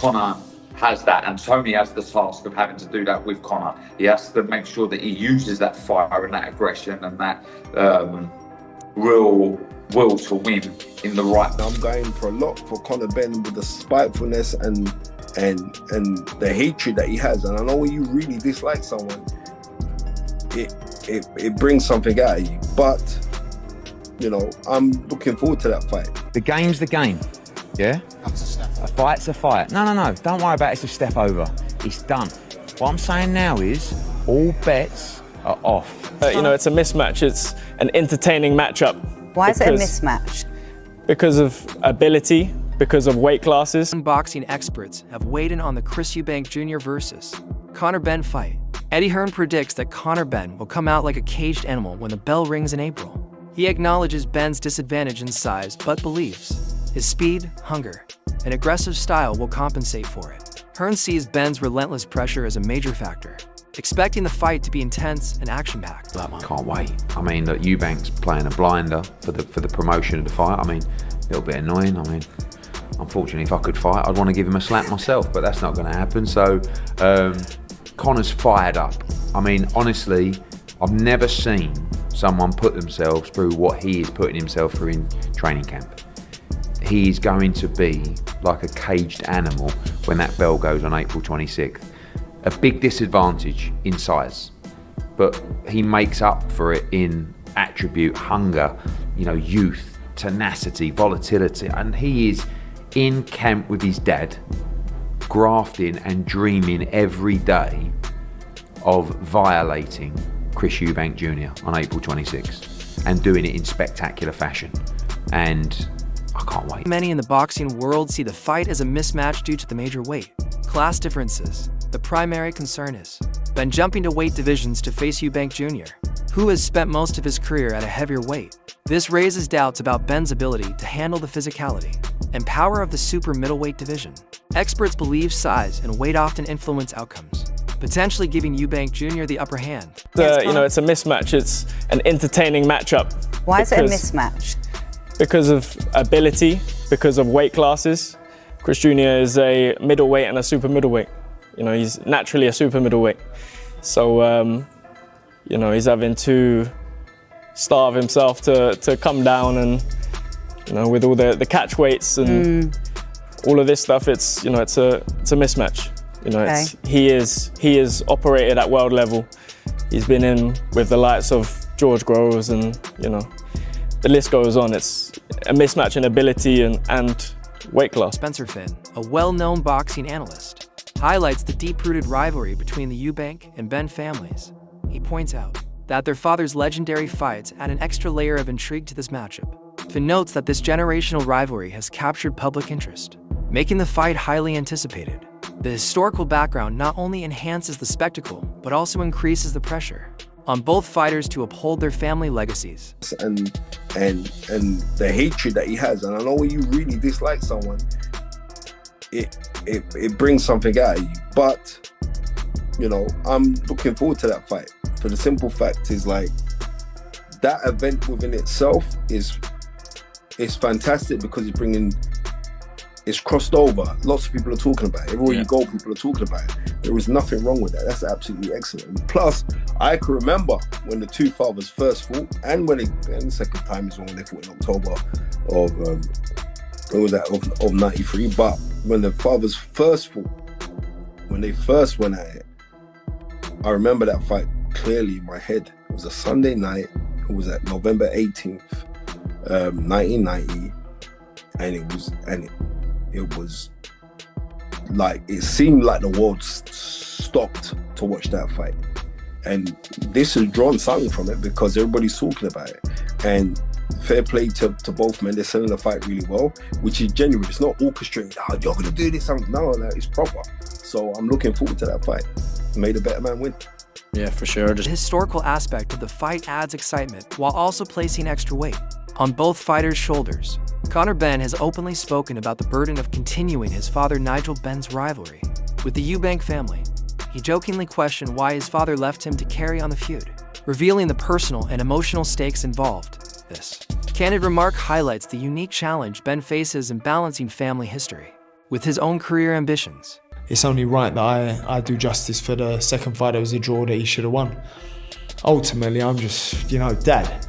Conor has that, and Tony has the task of having to do that with Conor. He has to make sure that he uses that fire and that aggression and that real will to win in the right. I'm going for a lot for Conor Benn with the spitefulness and the hatred that he has. And I know when you really dislike someone, it brings something out of you. But you know, I'm looking forward to that fight. The game's the game. Yeah? A fight's a fight. No. Don't worry about it's a step over. It's done. What I'm saying now is all bets are off. You know, it's a mismatch. It's an entertaining matchup. Why is it a mismatch? Because of ability, because of weight classes. Boxing experts have weighed in on the Chris Eubank Jr. versus Conor Benn fight. Eddie Hearn predicts that Conor Benn will come out like a caged animal when the bell rings in April. He acknowledges Benn's disadvantage in size, but believes his speed, hunger, and aggressive style will compensate for it. Hearn sees Benn's relentless pressure as a major factor, expecting the fight to be intense and action-packed. Can't wait. I mean, look, Eubank's playing a blinder for the promotion of the fight. I mean, a little bit annoying. I mean, unfortunately, if I could fight, I'd want to give him a slap myself, but that's not going to happen. So, Conor's fired up. I mean, honestly, I've never seen someone put themselves through what he is putting himself through in training camp. He is going to be like a caged animal when that bell goes on April 26th. A big disadvantage in size, but he makes up for it in attribute, hunger, you know, youth, tenacity, volatility, and he is in camp with his dad, grafting and dreaming every day of violating Chris Eubank Jr. on April 26th and doing it in spectacular fashion. And I can't wait. Many in the boxing world see the fight as a mismatch due to the major weight class differences. The primary concern is Benn jumping to weight divisions to face Eubank Jr., who has spent most of his career at a heavier weight. This raises doubts about Benn's ability to handle the physicality and power of the super middleweight division. Experts believe size and weight often influence outcomes, potentially giving Eubank Jr. the upper hand. You know, it's a mismatch. It's an entertaining matchup. Why is it a mismatch? Because of ability, because of weight classes. Chris Jr. is a middleweight and a super middleweight. You know, he's naturally a super middleweight. So, you know, he's having to starve himself to come down, and, you know, with all the catch weights and all of this stuff, it's, you know, it's a mismatch. You know, Okay. he is operated at world level. He's been in with the likes of George Groves, and, you know, the list goes on. It's a mismatch in ability and weight class. Spencer Finn, a well-known boxing analyst, highlights the deep-rooted rivalry between the Eubank and Benn families. He points out that their father's legendary fights add an extra layer of intrigue to this matchup. Finn notes that this generational rivalry has captured public interest, making the fight highly anticipated. The historical background not only enhances the spectacle, but also increases the pressure on both fighters to uphold their family legacies. And the hatred that he has. And I know when you really dislike someone, it brings something out of you. But, you know, I'm looking forward to that fight. For the simple fact is, like, that event within itself is fantastic because it's crossed over. Lots of people are talking about it. Everywhere you go, people are talking about it. There is nothing wrong with that. That's absolutely excellent. Plus, I can remember when the two fathers first fought, and the second time is when they fought in October of '93. But when the fathers first fought, when they first went at it, I remember that fight clearly in my head. It was a Sunday night. It was at November 18th, 1990, and it was like, it seemed like the world stopped to watch that fight. And this has drawn something from it because everybody's talking about it. And fair play to both men. They're selling the fight really well, which is genuine. It's not orchestrated. Oh, you're going to do this. No, it's proper. So I'm looking forward to that fight. May the better man win. Yeah, for sure. The historical aspect of the fight adds excitement while also placing extra weight on both fighters' shoulders. Conor Benn has openly spoken about the burden of continuing his father Nigel Benn's rivalry with the Eubank family. He jokingly questioned why his father left him to carry on the feud, revealing the personal and emotional stakes involved. This candid remark highlights the unique challenge Benn faces in balancing family history with his own career ambitions. It's only right that I do justice for the second fight that was a draw that he should have won. Ultimately, I'm just, Dad,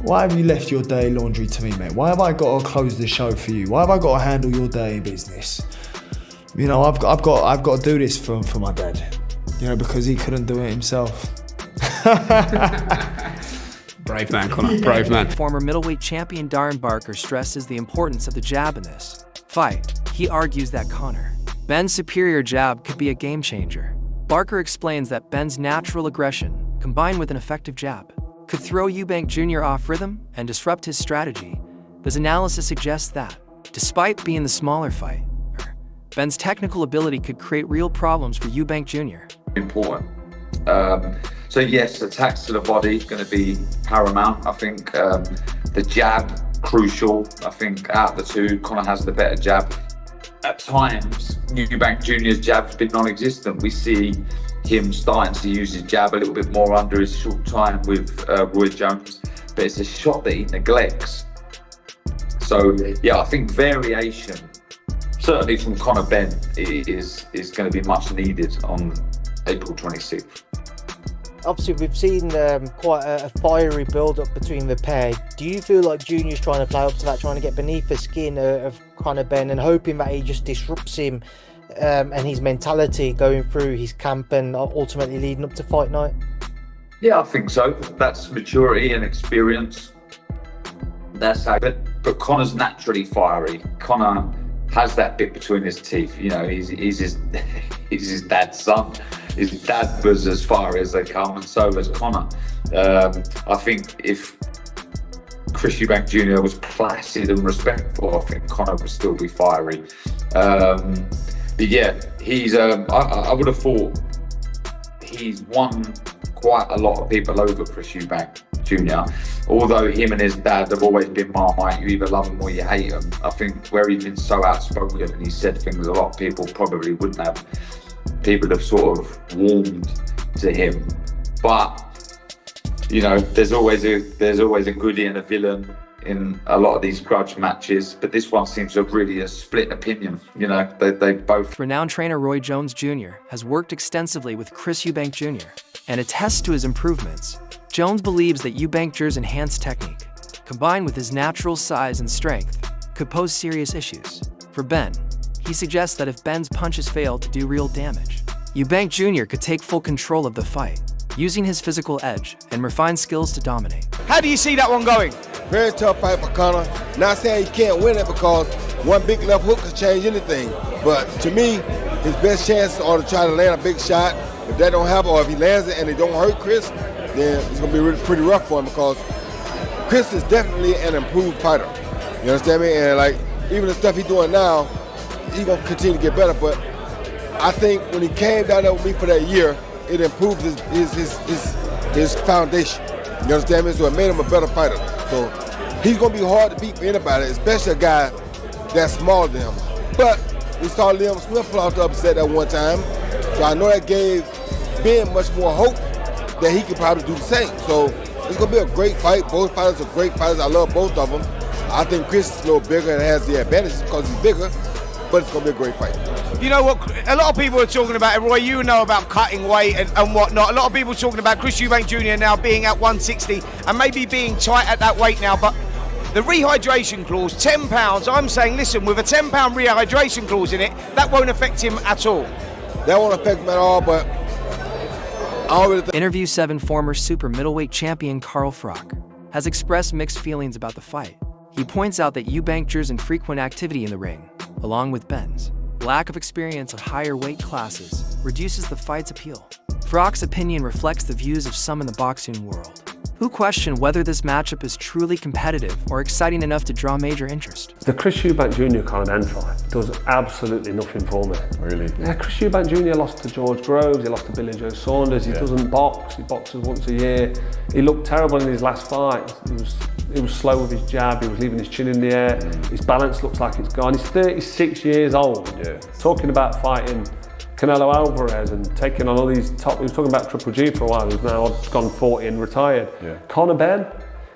why have you left your dirty laundry to me, mate? Why have I got to close the show for you? Why have I got to handle your dirty business? I've got to do this for my dad, because he couldn't do it himself. Brave man, Conor, brave man. Former middleweight champion Darren Barker stresses the importance of the jab in this fight. He argues that Benn's superior jab could be a game changer. Barker explains that Benn's natural aggression, combined with an effective jab, could throw Eubank Jr. off rhythm and disrupt his strategy. This analysis suggests that, despite being the smaller fight, Benn's technical ability could create real problems for Eubank Jr. Important. So yes, attacks to the body going to be paramount. I think the jab, crucial. I think out of the two, Conor has the better jab. At times, Eubank Jr.'s jab's been non-existent. We see him starting to use his jab a little bit more under his short time with Roy Jones, but it's a shot that he neglects. So yeah, I think variation, certainly from Conor Benn, is going to be much needed on April 26th. Obviously, we've seen quite a fiery build-up between the pair. Do you feel like Junior's trying to play up to that, trying to get beneath the skin of Conor Benn and hoping that he just disrupts him and his mentality going through his camp and ultimately leading up to fight night? Yeah, I think so. That's maturity and experience. That's how. But Conor's naturally fiery. Conor has that bit between his teeth. He's his dad's son. His dad was as fiery as they come, and so was Conor. I think if Chris Eubank Jr. was placid and respectful, I think Conor would still be fiery. But yeah, he's. I would have thought he's won quite a lot of people over Chris Eubank Jr. Although him and his dad have always been Marmite, you either love him or you hate him. I think where he's been so outspoken and he said things a lot of people probably wouldn't have. People have sort of warmed to him, but there's always a goodie and a villain in a lot of these grudge matches. But this one seems to have really a split opinion. They both. Renowned trainer Roy Jones Jr. has worked extensively with Chris Eubank Jr. and attests to his improvements. Jones believes that Eubank Jr.'s enhanced technique, combined with his natural size and strength, could pose serious issues. For Benn, he suggests that if Benn's punches fail to do real damage, Eubank Jr. could take full control of the fight, using his physical edge and refined skills to dominate. How do you see that one going? Very tough fight for Conor. Not saying he can't win it because one big left hook could change anything. But to me, his best chance are to try to land a big shot. If that don't happen, or if he lands it and it don't hurt Chris, then it's going to be pretty rough for him because Chris is definitely an improved fighter. You understand me? And even the stuff he's doing now, he's going to continue to get better. But I think when he came down there with me for that year, it improved his foundation. You understand me? So it made him a better fighter. So he's going to be hard to beat for anybody, especially a guy that's smaller than him. But we saw Liam Smith pull off the upset that one time. So I know that gave Ben much more hope that he could probably do the same. So it's going to be a great fight. Both fighters are great fighters. I love both of them. I think Chris is a little bigger and has the advantage because he's bigger, but it's going to be a great fight. You know what? A lot of people are talking about it, Roy. You know about cutting weight and whatnot. A lot of people are talking about Chris Eubank Jr. now being at 160 and maybe being tight at that weight now. But the rehydration clause, £10, I'm saying, listen, with a £10 rehydration clause in it, that won't affect him at all. That won't affect him at all, but I don't really think. Interview 7 former super middleweight champion Carl Frock has expressed mixed feelings about the fight. He points out that Eubank Jr.'s infrequent activity in the ring, along with Benn's lack of experience at higher weight classes, reduces the fight's appeal. Frock's opinion reflects the views of some in the boxing world, who question whether this matchup is truly competitive or exciting enough to draw major interest. The Chris Eubank Jr. Conor Benn fight does absolutely nothing for me. Really? Yeah, Chris Eubank Jr. lost to George Groves, he lost to Billy Joe Saunders, he doesn't box, he boxes once a year. He looked terrible in his last fight. He was slow with his jab, he was leaving his chin in the air, his balance looks like it's gone. He's 36 years old, talking about fighting Canelo Alvarez and taking on all these top, he was talking about Triple G for a while, he's now gone 40 and retired. Conor Benn,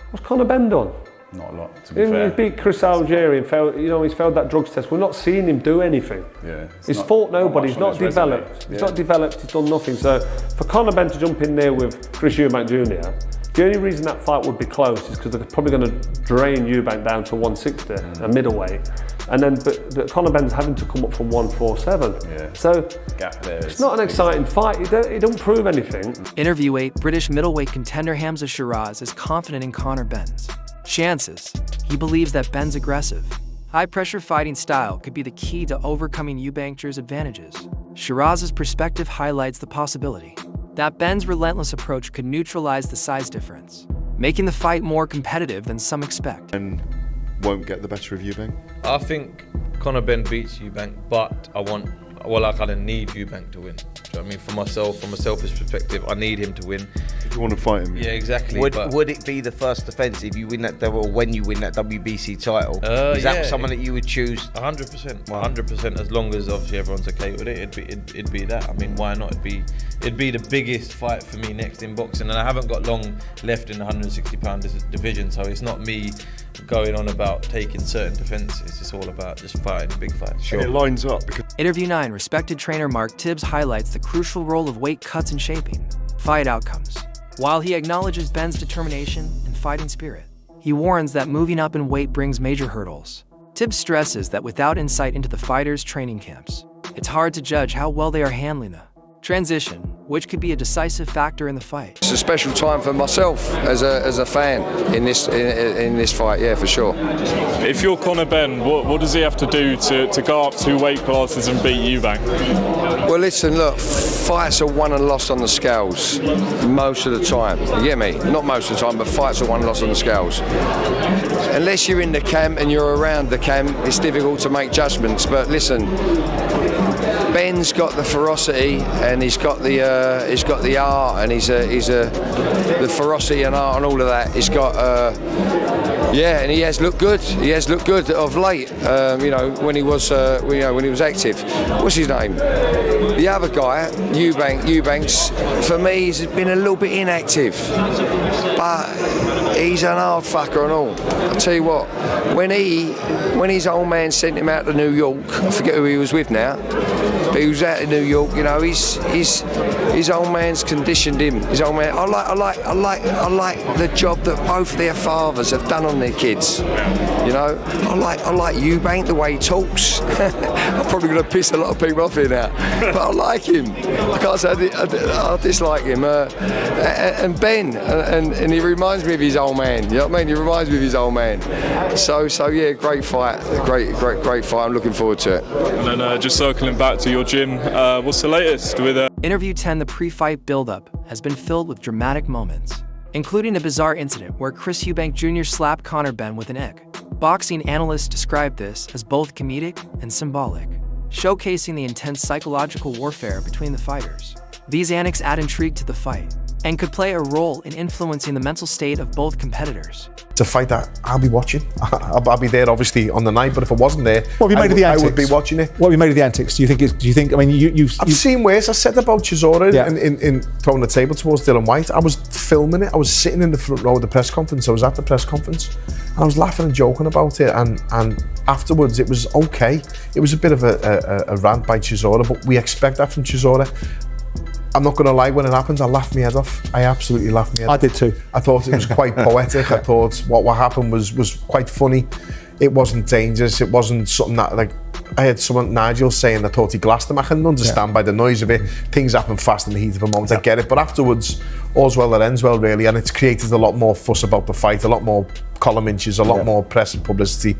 what's Conor Benn done? Not a lot, to be He fair. beat Chris Algieri and failed, he's failed that drugs test. We're not seeing him do anything. Yeah. He's fought nobody, he's not developed. He's not developed, he's done nothing. So for Conor Benn to jump in there with Chris Eubank Jr, the only reason that fight would be close is because they're probably going to drain Eubank down to 160, a middleweight. And then but Conor Benn's having to come up from 147. Yeah. So gap there. It's not an exciting fight, it don't prove anything. Interview 8, British middleweight contender Hamza Shiraz is confident in Conor Benn's chances. He believes that Benn's aggressive, high-pressure fighting style could be the key to overcoming Eubank Jr.'s advantages. Shiraz's perspective highlights the possibility that Benn's relentless approach could neutralize the size difference, making the fight more competitive than some expect. And won't get the better of Eubank? I think Conor Benn beats Eubank, but I kind of need Eubank to win. Do you know what I mean? For myself, from a selfish perspective, I need him to win. If you want to fight him. Yeah, exactly. Would it be the first defence if you win that, or when you win that WBC title? Is that someone that you would choose? 100%. 100%. As long as obviously everyone's okay with it, it'd be that. I mean, why not? It'd be the biggest fight for me next in boxing, and I haven't got long left in the 160-pound division, so it's not me going on about taking certain defences. It's all about just fighting big fights. Sure. It lines up. Interview 9, respected trainer Mark Tibbs highlights the crucial role of weight cuts in shaping fight outcomes. While he acknowledges Benn's determination and fighting spirit, he warns that moving up in weight brings major hurdles. Tibbs stresses that without insight into the fighters' training camps, it's hard to judge how well they are handling the transition, which could be a decisive factor in the fight. It's a special time for myself as a fan in this fight, yeah, for sure. If you're Conor Benn, what does he have to do to go up 2 weight classes and beat Eubank? Well, listen, look, fights are won and lost on the scales most of the time. You get me? Not most of the time, but fights are won and lost on the scales. Unless you're in the camp and you're around the camp, it's difficult to make judgments. But listen, Benn's got the ferocity and he's got the art and the ferocity and art and all of that. He's got and he has looked good. He has looked good of late. When he was active. What's his name? The other guy, Eubanks. For me, he's been a little bit inactive, but he's an hard fucker and all. I'll tell you what. When his old man sent him out to New York, I forget who he was with now. But he was out in New York, his old man's conditioned him. His old man. I like the job that both their fathers have done on their kids. I like Eubank, the way he talks. I'm probably going to piss a lot of people off here now, but I like him. I can't say I dislike him. And Benn, and he reminds me of his old man. You know what I mean? He reminds me of his old man. So yeah, great fight, great fight. I'm looking forward to it. And then just circling back to your gym, what's the latest with Interview 10, the pre-fight build-up, has been filled with dramatic moments, including a bizarre incident where Chris Eubank Jr. slapped Conor Benn with an egg. Boxing analysts describe this as both comedic and symbolic, showcasing the intense psychological warfare between the fighters. These antics add intrigue to the fight and could play a role in influencing the mental state of both competitors. It's a fight that I'll be watching. I'll be there obviously on the night, but if I wasn't there, what have you made of the antics? I would be watching it. What have you made of the antics? Do you think? I mean, I've seen worse. I said about Chisora in throwing the table towards Dylan White. I was filming it. I was sitting in the front row of the press conference. I was at the press conference, and I was laughing and joking about it. And afterwards, it was okay. It was a bit of a rant by Chisora, but we expect that from Chisora. I'm not going to lie, when it happened, I laughed my head off. I absolutely laughed my head off. I did too. I thought it was quite poetic. I thought what happened was quite funny. It wasn't dangerous. It wasn't something that, like, I had someone, Nigel, saying I thought he glassed him. I can understand by the noise of it. Things happen fast in the heat of a moment. I get it. But afterwards, all's well that ends well, really. And it's created a lot more fuss about the fight, a lot more column inches, a lot more press and publicity.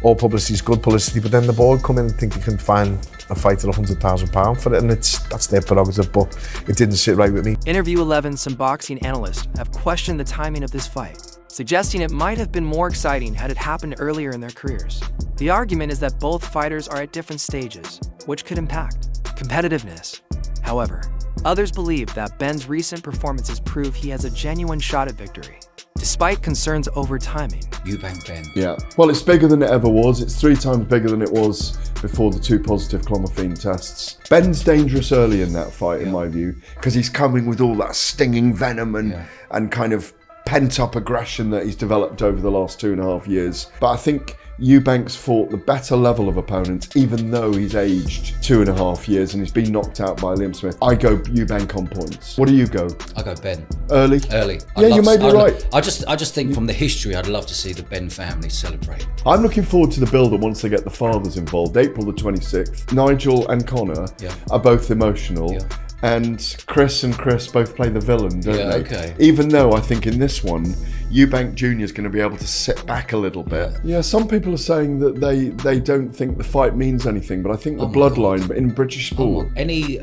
All publicity is good publicity, but then the board come in and think you can find a fight at £100,000 for it, and that's their prerogative, but it didn't sit right with me. Interview 11, some boxing analysts have questioned the timing of this fight, suggesting it might have been more exciting had it happened earlier in their careers. The argument is that both fighters are at different stages, which could impact competitiveness. However, others believe that Benn's recent performances prove he has a genuine shot at victory, despite concerns over timing. Eubank Benn. Yeah, well, it's bigger than it ever was. It's 3 times bigger than it was before the 2 positive clomiphene tests. Benn's dangerous early in that fight, in my view, because he's coming with all that stinging venom and kind of pent-up aggression that he's developed over the last 2.5 years. But I think Eubank's fought the better level of opponents, even though he's aged 2.5 years and he's been knocked out by Liam Smith. I go Eubank on points. What do you go? I go Benn. Early? Early. Yeah, you may be right. I just think from the history, I'd love to see the Benn family celebrate. I'm looking forward to the build-up once they get the fathers involved. April the 26th. Nigel and Conor are both emotional. Yeah. And Chris both play the villain, don't they? Okay. Even though I think in this one, Eubank Jr is going to be able to sit back a little bit. Yeah, some people are saying that they don't think the fight means anything, but I think the bloodline in British sport. Any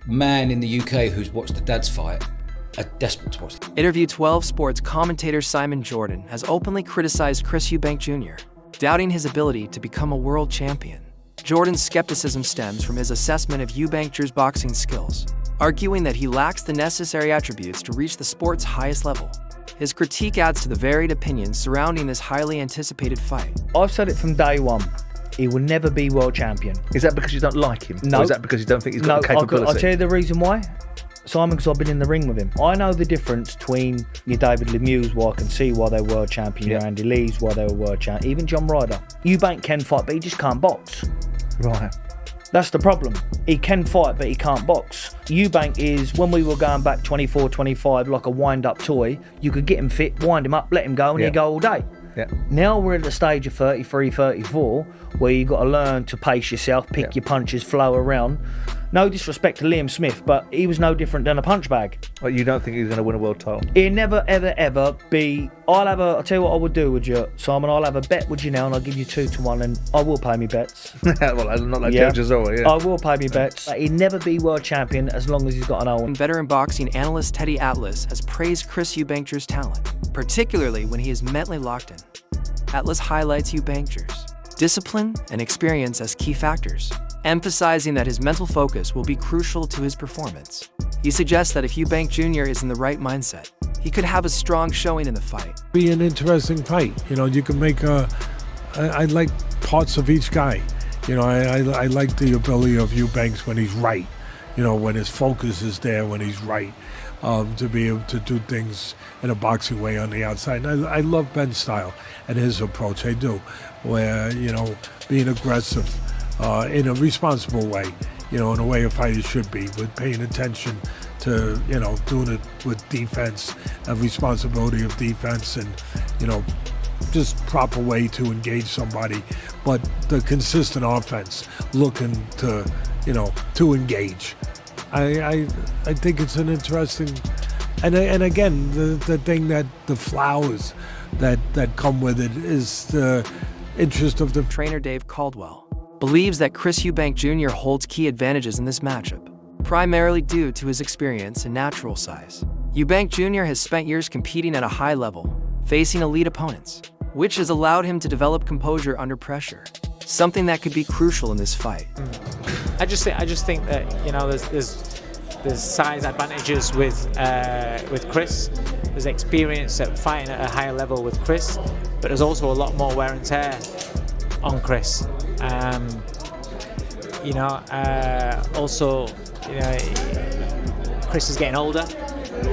man in the UK who's watched the dads fight are desperate to watch them. Interview 12 Sports commentator Simon Jordan has openly criticized Chris Eubank Jr., doubting his ability to become a world champion. Jordan's skepticism stems from his assessment of Eubank Jr.'s boxing skills, arguing that he lacks the necessary attributes to reach the sport's highest level. His critique adds to the varied opinions surrounding this highly anticipated fight. I've said it from day one. He will never be world champion. Is that because you don't like him? No. Or is that because you don't think he's got the capability? I'll tell you the reason why. Simon, because I've been in the ring with him. I know the difference between your David Lemieux, why I can see why they were world champion, your Andy Lees, why they were world champion, even John Ryder. Eubank can fight, but he just can't box. Right. That's the problem. He can fight, but he can't box. Eubank is, when we were going back 24, 25, like a wind-up toy, you could get him fit, wind him up, let him go, and he'd go all day. Yeah. Now we're at the stage of 33, 34, where you've got to learn to pace yourself, pick your punches, flow around. No disrespect to Liam Smith, but he was no different than a punch bag. Well, you don't think he's going to win a world title? He'll never, ever, ever be... I'll tell you what I would do with you, Simon. I'll have a bet with you now, and I'll give you 2-1, and I will pay me bets. Well, I'm not like Joe Giselle, I will pay me bets. He'll never be world champion as long as he's got an own. Veteran boxing analyst Teddy Atlas has praised Chris Eubank Jr.'s talent, particularly when he is mentally locked in. Atlas highlights Eubank Jr.'s discipline and experience as key factors, emphasizing that his mental focus will be crucial to his performance. He suggests that if Eubank Jr. is in the right mindset, he could have a strong showing in the fight. Be an interesting fight. You know, you can make I like parts of each guy. You know, I like the ability of Eubanks when he's right. You know, when his focus is there, when he's right, to be able to do things in a boxing way on the outside. And I love Benn's style and his approach. I do, where, you know, being aggressive in a responsible way, you know, in a way a fighter should be, with paying attention to, you know, doing it with defense, a responsibility of defense, and, you know, just proper way to engage somebody, but the consistent offense, looking to, you know, to engage. I think it's an interesting, and again, the thing that the flowers that come with it is the interest of the trainer. Dave Caldwell believes that Chris Eubank Jr. holds key advantages in this matchup, primarily due to his experience and natural size. Eubank Jr. has spent years competing at a high level, facing elite opponents, which has allowed him to develop composure under pressure, something that could be crucial in this fight. I just think that, you know, there's size advantages with Chris. There's experience at fighting at a higher level with Chris, but there's also a lot more wear and tear on Chris. You know, also, you know, Chris is getting older.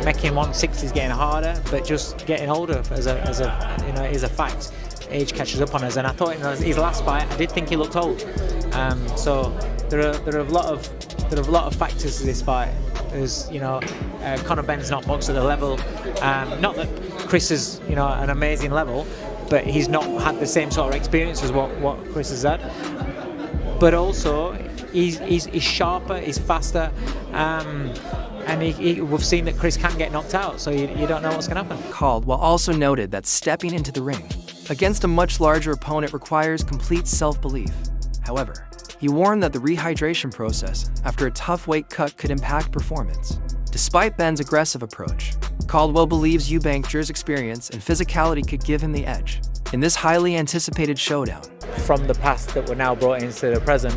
Making 160 is getting harder, but just getting older as a you know, is a fact. Age catches up on us, and I thought in his last fight, I did think he looked old. So there are a lot of factors to this fight. There's, you know, Conor Benn's not boxed at the level. Not that Chris is, you know, an amazing level, but he's not had the same sort of experience as what Chris has had. But also, he's sharper, he's faster, and we've seen that Chris can get knocked out, so you don't know what's going to happen. Caldwell also noted that stepping into the ring against a much larger opponent requires complete self-belief. However, he warned that the rehydration process after a tough weight cut could impact performance. Despite Benn's aggressive approach, Caldwell believes Eubank Jr.'s experience and physicality could give him the edge in this highly anticipated showdown. From the past that we're now brought into the present.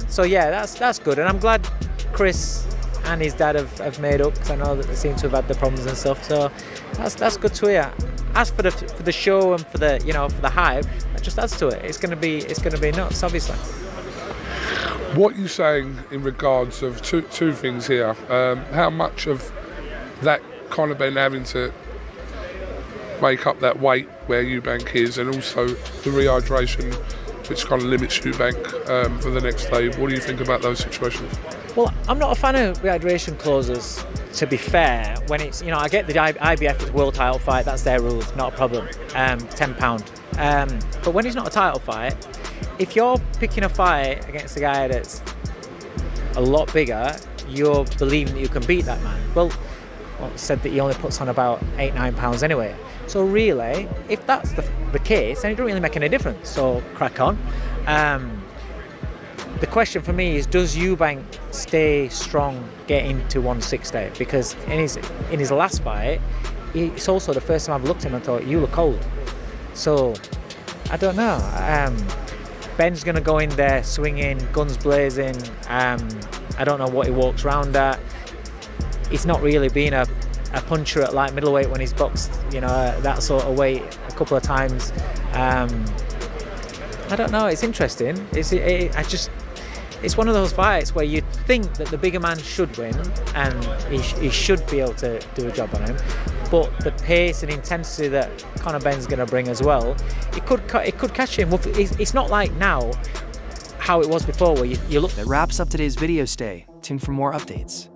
So yeah, that's good, and I'm glad Chris and his dad have made up, because I know that they seem to have had the problems and stuff. So that's good to hear. As for the show and for the, you know, for the hype, that just adds to it. It's going to be nuts, obviously. What you're saying in regards of two things here, how much of that Conor Benn having to make up that weight where Eubank is, and also the rehydration, which kind of limits Eubank for the next day. What do you think about those situations? Well, I'm not a fan of rehydration clauses, to be fair. When it's, you know, I get the IBF is world title fight, that's their rules, not a problem. £10. But when it's not a title fight, if you're picking a fight against a guy that's a lot bigger, you're believing that you can beat that man. Well, it said that he only puts on about £8-9 anyway. So really, if that's the case, then it doesn't really make any difference. So crack on. The question for me is, does Eubank stay strong, get into 160? Because in his last fight, it's also the first time I've looked at him and thought, you look cold. So I don't know. Benn's going to go in there swinging, guns blazing. I don't know what he walks around at. He's not really been a puncher at light middleweight when he's boxed, you know, that sort of weight a couple of times. I don't know. It's interesting. It's one of those fights where you think that the bigger man should win and he should be able to do a job on him, but the pace and intensity that Conor Benn's going to bring as well, it could catch him. It's not like now how it was before, where you look. That wraps up today's video. Stay tuned for more updates.